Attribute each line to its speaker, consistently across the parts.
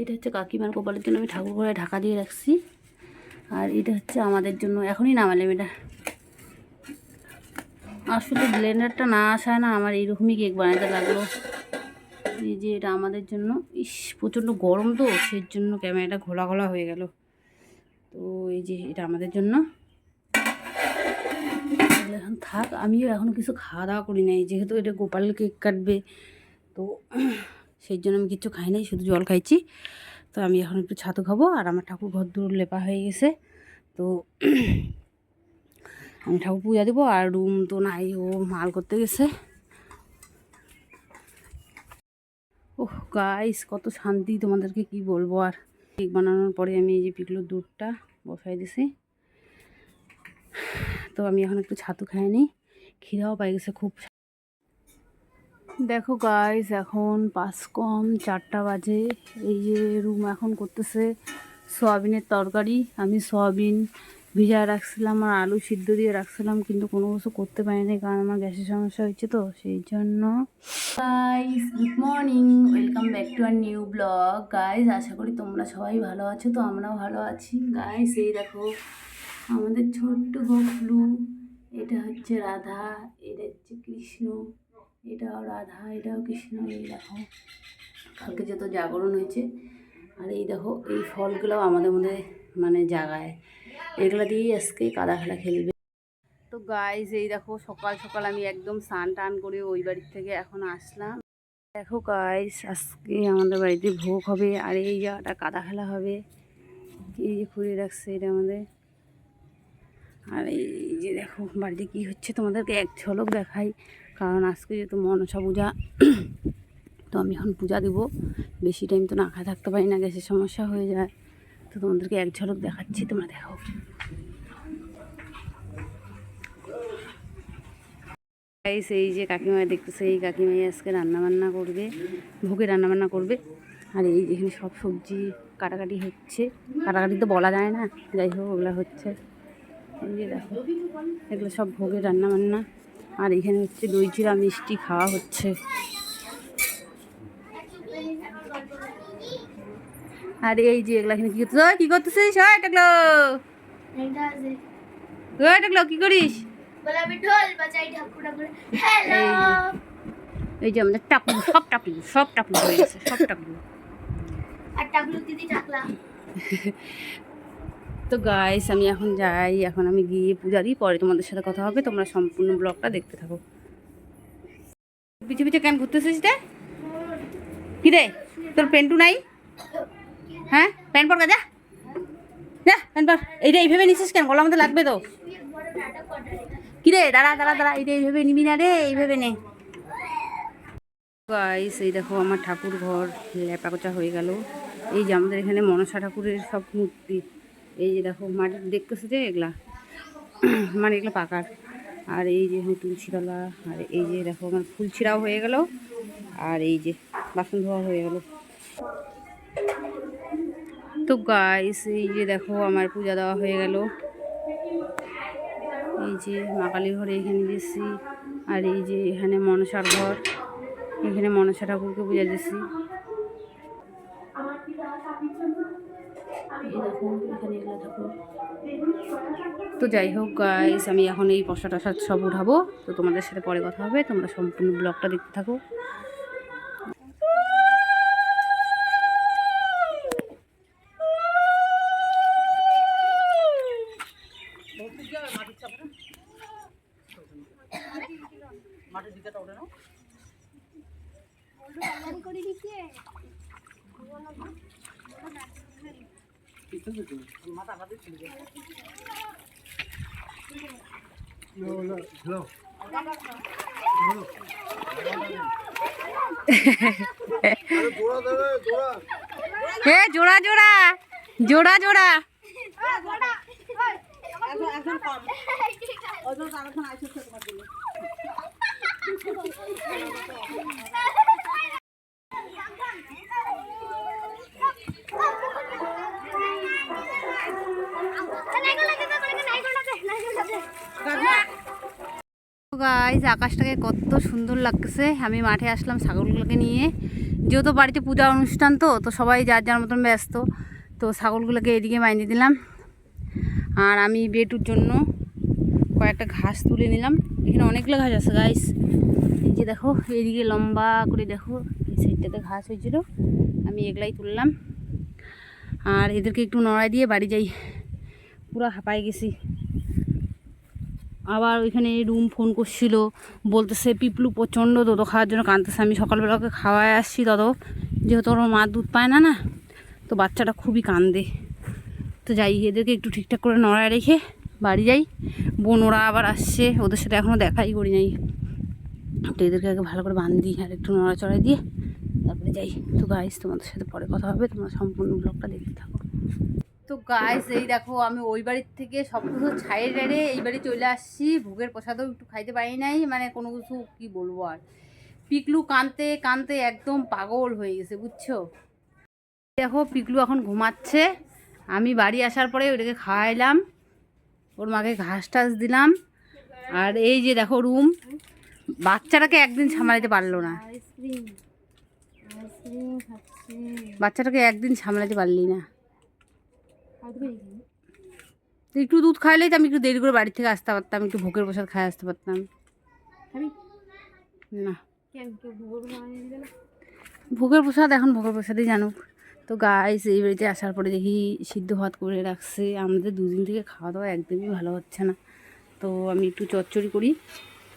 Speaker 1: এটা হচ্ছে কাকিমার গোপালের জন্য আমি ঠাকুর ঘরে ঢাকা দিয়ে রাখছি। আর এটা হচ্ছে আমাদের জন্য, এখনই নামালাম এটা। আসলে ব্লেন্ডারটা না আসায় না আমার এইরকমই কেক বানাতে লাগলো। এই যে এটা আমাদের জন্য। ইস, প্রচণ্ড গরম তো, সেই জন্য ক্যামেরাটা ঘোলা ঘোলা হয়ে গেল। তো এই যে এটা আমাদের জন্য। এখন থাক, আমিও এখনও কিছু খাওয়া দাওয়া করি নাই, যেহেতু এটা গোপাল কেক কাটবে, তো সেই জন্য আমি কিছু খাই নাই, শুধু জল খাইছি। তো আমি এখন একটু ছাতু খাবো। আর আমার ঠাকুর ঘর দূর লেপা হয়ে গেছে, তো আমি ঠাকুর পূজা দেবো। আর রুম তো নাই, ও মাল করতে গেছে। ওহ গাইস, কত শান্তি, তোমাদেরকে কি বলবো। আর কেক বানানোর পরে আমি এই যে পিকলোর দুধটা বসাই দিছি। তো আমি এখন একটু ছাতু খাই নি, খিদাও পাই গেছে খুব। দেখো গাইস, এখন 4:05 বাজে। এই যে রুম এখন করতেছে সয়াবিনের তরকারি। আমি সয়াবিন ভিজায় রাখছিলাম আর আলু সিদ্ধ দিয়ে রাখছিলাম, কিন্তু কোনো কিছু করতে পারিনি, কারণ আমার গ্যাসের সমস্যা হচ্ছে, তো সেই জন্য। Guys good morning, welcome back to our new blog. Guys আশা করি তোমরা সবাই ভালো আছো, তো আমরাও ভালো আছি। গাইস এই দেখো আমাদের ছোট্ট বকলু, এটা হচ্ছে রাধা, এটা হচ্ছে কৃষ্ণ, এটাও রাধা, এটাও কৃষ্ণ। এই দেখো কালকে যত জাগরণ হয়েছে। আর এই দেখো এই ফলগুলোও আমাদের মধ্যে মানে জাগায়, এগুলো দিয়েই আজকে কাদা খেলা খেলবে। তো গাইস এই দেখো সকাল সকাল আমি একদম স্নান টান করে ওই বাড়ির থেকে এখন আসলাম। দেখো গাইস, আজকে আমাদের বাড়িতে ভোগ হবে, আর এই জায়গাটা কাদা খেলা হবে। এই যে খুঁড়ে রাখছে এটা আমাদের। আর এই যে দেখো বাড়িতে কি হচ্ছে তোমাদেরকে এক ঝলক দেখাই, কারণ আজকে যেহেতু মনসা পূজা, তো আমি এখন পূজা দেবো। বেশি টাইম তো না খায় থাকতে পারি না, গ্যাসের সমস্যা হয়ে যায়। তো তোমাদেরকে এক ঝলক দেখাচ্ছি, তোমরা দেখো। এই যে কাকিমা দেখতেছে, এই কাকিমাই আজকে রান্নাবান্না করবে, ভোগে রান্নাবান্না করবে। আর এই যেখানে সব সবজি কাটাকাটি হচ্ছে, কাটাকাটি তো বলা যায় না, যাই হোক ওগুলো হচ্ছে। এই যে দেখো এগুলো সব ভোগে রান্নাবান্না। আর এখানে হচ্ছে দই চিড়া মিষ্টি খাওয়া হচ্ছে। আর এই যে এগুলো এখানে কি করতেছিস? টাকলো কি করিস? এই যে আমাদের টাকলু, সব টাকলু হয়ে গেছে, সব টাকলু। তো গাইস আমি এখন যাই, এখন আমি গিয়ে পূজা দিই, পরে তোমাদের সাথে কথা হবে। তোমরা সম্পূর্ণ ব্লগটা দেখতে থাকো। পিছে পিছে কেন ঘুরতেছিস রে? কি রে, তোর পেন্টু নাই? হ্যাঁ, প্যান্ট পর যা, যা প্যান্ট পর। এইটা এইভাবে নিছিস কেন? গলার মধ্যে লাগবে তো। কি রে, দাঁড়া দাঁড়া দাঁড়া, এইটা এইভাবে নিবি না রে, এইভাবে নে। গাইস এই দেখো আমার ঠাকুর ঘর লেপাকোচা হয়ে গেল। এই যে আমাদের এখানে মনসা ঠাকুরের সব মূর্তি, এই যে দেখো মাটির দেখতেছে যে এগুলা, মানে এগুলো পাকার। আর এই যে তুলসীতলা, আর এই যে দেখো আমার ফুল ছিঁড়াও হয়ে গেল, আর এই যে বাসন ধোয়া হয়ে গেল। তো গাইস এই যে দেখো আমার পূজা দেওয়া হয়ে গেল। এই যে মা কালীর ঘরে এখানে দিয়েছি, আর এই যে এখানে মনসার ঘর, এখানে মনসা ঠাকুরকে পূজা দিয়েছি। তো যাই হোক গাইস, আমি এখন এই প্রসাদ টসাদ সব উঠাবো, তো তোমাদের সাথে পরে কথা হবে। তোমরা সম্পূর্ণ ব্লগটা দেখতে থাকো। হে জোড়া জোড়া জোড়া জোড়া। গাইস আকাশটাকে কত সুন্দর লাগতেছে। আমি মাঠে আসলাম ছাগলগুলোকে নিয়ে, যেহেতু বাড়িতে পূজা অনুষ্ঠান তো তো সবাই যার যার মতন ব্যস্ত। তো ছাগলগুলোকে এদিকে বাইনে দিলাম, আর আমি বেটুর জন্য কয়েকটা ঘাস তুলে নিলাম। এখানে অনেকগুলো ঘাস আছে গাইস, এই যে দেখো এইদিকে লম্বা করে দেখো, এই সাইডটাতে ঘাস হয়েছিল, আমি এগুলাই তুললাম। আর এদেরকে একটু নড়াই দিয়ে বাড়ি যাই, পুরো হাঁপাই গেছি। আবার ওইখানে রুম ফোন করছিল, বলতেছে পিপলু প্রচণ্ড দোদো খাওয়ার জন্য কাঁদতেছে। আমি সকালবেলা ওকে খাওয়ায় আসছি দোদো, যেহেতু ওর মা দুধ পায় না, তো বাচ্চাটা খুবই কান্দে। তো যাই, এদেরকে একটু ঠিকঠাক করে নড়ায় রেখে বাড়ি যাই। বোন ওরা আবার আসছে, ওদের সাথে এখনও দেখাই করি নাই। তো এদেরকে আগে ভালো করে বান্ধি আর একটু নড়াচড়াই দিয়ে তারপরে যাই। তো গাইস তোমাদের সাথে পরে কথা হবে, তোমরা সম্পূর্ণ ব্লগটা দেখতে থাকো। তো গাইস এই দেখো আমি ওই বাড়ির থেকে সব কিছু ছাইড়ে রেড়ে এই বাড়ি চলে আসছি। ভোগের প্রসাদও একটু খাইতে পারি নাই, মানে কোনো কিছু কি বলবো আর। পিকলু কাঁদতে কাঁদতে একদম পাগল হয়ে গেছে বুঝছো। দেখো পিকলু এখন ঘুমাচ্ছে, আমি বাড়ি আসার পরে ওটাকে খাওয়াইলাম, ওর মাকে ঘাস টাস দিলাম। আর এই যে দেখো রুম, বাচ্চাটাকে একদিন সামলাতে পারলো না, বাচ্চাটাকে একদিন সামলাতে পারলি না। একটু দুধ খাইলেই তো আমি একটু দেরি করে বাড়ি থেকে আসতে পারতাম, একটু ভোগের প্রসাদ খাই আসতে পারতাম না। ভোগের প্রসাদ এখন ভোগের প্রসাদই জানুক। তো গাইস এই বাড়িতে আসার পরে দেখি সিদ্ধ ভাত করে রাখছে, আমাদের দুদিন থেকে খাওয়া দাওয়া একদমই ভালো হচ্ছে না। তো আমি একটু চচ্চড়ি করি,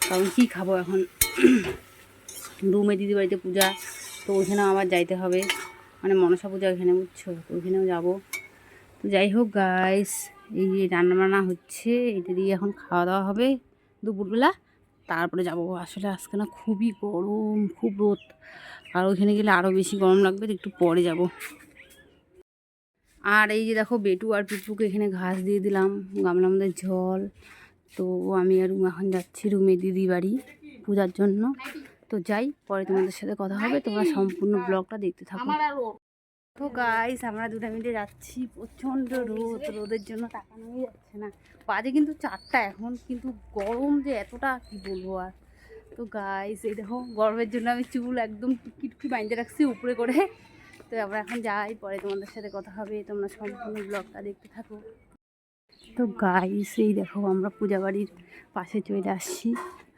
Speaker 1: কারণ কী খাবো এখন। রুমে দিদি বাড়িতে পূজা, তো ওইখানেও আবার যাইতে হবে, মানে মনসা পূজা ওইখানে বুঝছো, তো ওইখানেও যাবো। তো যাই হোক গাইস, এই যে রান্নাবান্না হচ্ছে, এটা দিয়ে এখন খাওয়া দাওয়া হবে দুপুরবেলা, তারপরে যাব। আসলে আজকে না খুবই গরম, খুব রোদ, আর ওইখানে গেলে আরও বেশি গরম লাগবে, তো একটু পরে যাব। আর এই যে দেখো বেটু আর পিপুকে এখানে ঘাস দিয়ে দিলাম, গামলার মধ্যে জল। তো আমি আর রুম এখন যাচ্ছি রুমে দিদি বাড়ি পূজার জন্য। তো যাই, পরে তোমাদের সাথে কথা হবে, তোমরা সম্পূর্ণ ব্লগটা দেখতে থাকো। তো গাইস আমরা দুটা মিলে যাচ্ছি, প্রচণ্ড রোদ, রোদের জন্য তাকানোই যাচ্ছে না। বাজে কিন্তু 4টা এখন, কিন্তু গরম যে এতটা কি বলবো আর। তো গাইস এই দেখো গরমের জন্য আমি চুল একদম টুকি টুকি বাইন্ধে রাখছি উপরে করে। তো আমরা এখন যাই, পরে তোমাদের সাথে কথা হবে, তোমরা সম্পূর্ণ ব্লগটা দেখতে থাকো। তো গাইস এই দেখো আমরা পূজা বাড়ির পাশে চলে আসছি,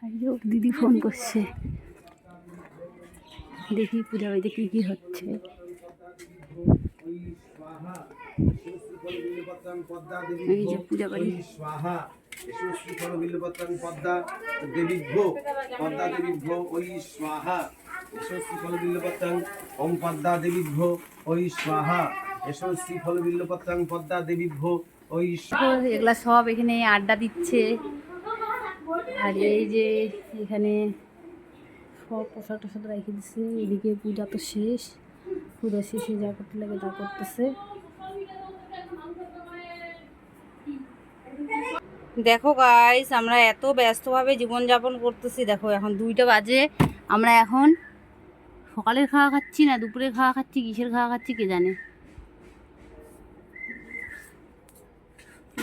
Speaker 1: আর দিদি ফোন করছে, দেখি পূজা বাড়িতে কী কী হচ্ছে। এই যে পূজা বাড়ি, পদ্মা দেবীভ্যো ওই স্বাহা, যশস্বী ফল বিল্লপত্রং ওম পদ্মা দেবীভ্যো ওই স্বাহা, যশস্বী ফল বিল্লপত্রং পদ্মা দেবীভ্যো ওই। এগুলা সব এখানে আড্ডা দিচ্ছে, আর এই যে এখানে সব পোশাক টোশাক রেখে দিচ্ছে। এদিকে পূজা তো শেষ, পূজা শেষে যা করতে লাগে তা করতেছে। দেখো গাইস আমরা এত ব্যস্তভাবে জীবনযাপন করতেছি, দেখো এখন 2টা বাজে, আমরা এখন সকালের খাওয়া খাচ্ছি না দুপুরের খাওয়া খাচ্ছি, কিসের খাওয়া খাচ্ছি কে জানে।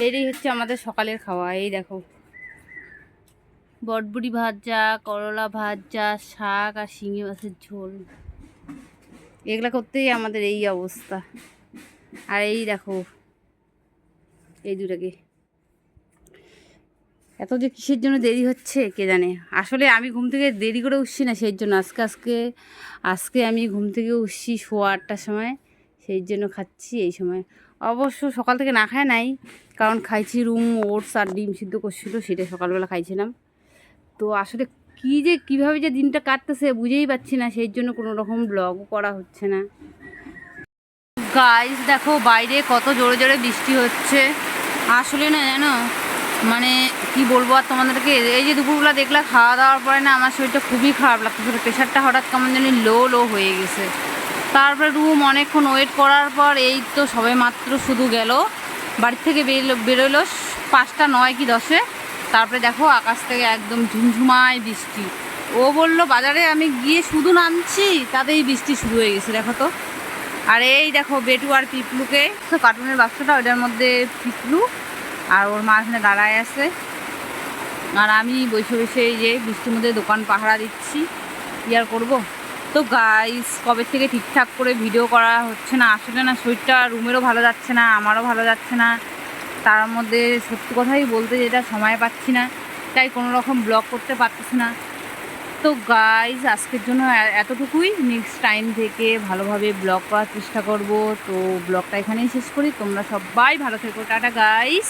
Speaker 1: এটাই হচ্ছে আমাদের সকালের খাওয়া। এই দেখো বটবুটি ভাজা, করলা ভাজা, শাক আর শিঙি মাছের ঝোল, এগুলা করতেই আমাদের এই অবস্থা। আর এই দেখো এই দুটাকে, এত যে কিসের জন্য দেরি হচ্ছে কে জানে। আসলে আমি ঘুম থেকে দেরি করে উঠছি না সেই জন্য, আজকে আমি ঘুম থেকে উঠছি 8:15টার সময়, সেই জন্য খাচ্ছি এই সময়। অবশ্য সকাল থেকে না খায় নাই, কারণ খাইছি রুম ওটস আর ডিম সিদ্ধ করছিল, সেটা সকালবেলা খাইছিলাম। তো আসলে কীভাবে যে দিনটা কাটতেছে বুঝেই পাচ্ছি না, সেই জন্য কোনো রকম ব্লগও করা হচ্ছে না। গাইস দেখো বাইরে কত জোরে জোরে বৃষ্টি হচ্ছে, আসলে না জানো মানে কি বলবো আর তোমাদেরকে। এই যে দুপুরবেলা দেখলা খাওয়া দাওয়ার পরে না আমার শরীরটা খুবই খারাপ লাগতেছিল, প্রেশারটা হঠাৎ কেমন জানি লো হয়ে গেছে। তারপরে রুম অনেকক্ষণ ওয়েট করার পর এই তো সবে মাত্র শুধু গেল, বাড়ির থেকে বেরোলো 5টা 9 কি 10-এ। তারপরে দেখো আকাশ থেকে একদম ঝুমঝুমায় বৃষ্টি। ও বললো বাজারে, আমি গিয়ে শুধু নামছি তাতেই বৃষ্টি শুরু হয়ে গেছে দেখো তো। আর এই দেখো বেটু আর পিপলুকে, তো কার্টুনের বাক্সটা ওটার মধ্যে পিপলু আর ওর মা এখানে দাঁড়ায় আছে, আর আমি বসে বসে এই যে বৃষ্টির মধ্যে দোকান পাহারা দিচ্ছি, কি আর করবো। তো গাইস কবে থেকে ঠিকঠাক করে ভিডিও করা হচ্ছে না, আসলে না শরীরটা রুমেরও ভালো যাচ্ছে না, আমারও ভালো যাচ্ছে না। তার মধ্যে সত্যি কথাই বলতে যেটা সময় পাচ্ছি না, তাই কোনো রকম ব্লগ করতে পারতেছি না। তো গাইস আজকের জন্য এতটুকুই। নেক্সট টাইম থেকে ভালোভাবে ব্লগ করার চেষ্টা করব। তো ব্লগটা এখানেই শেষ করি। তোমরা সবাই ভালো থেকো, টাটা গাইস।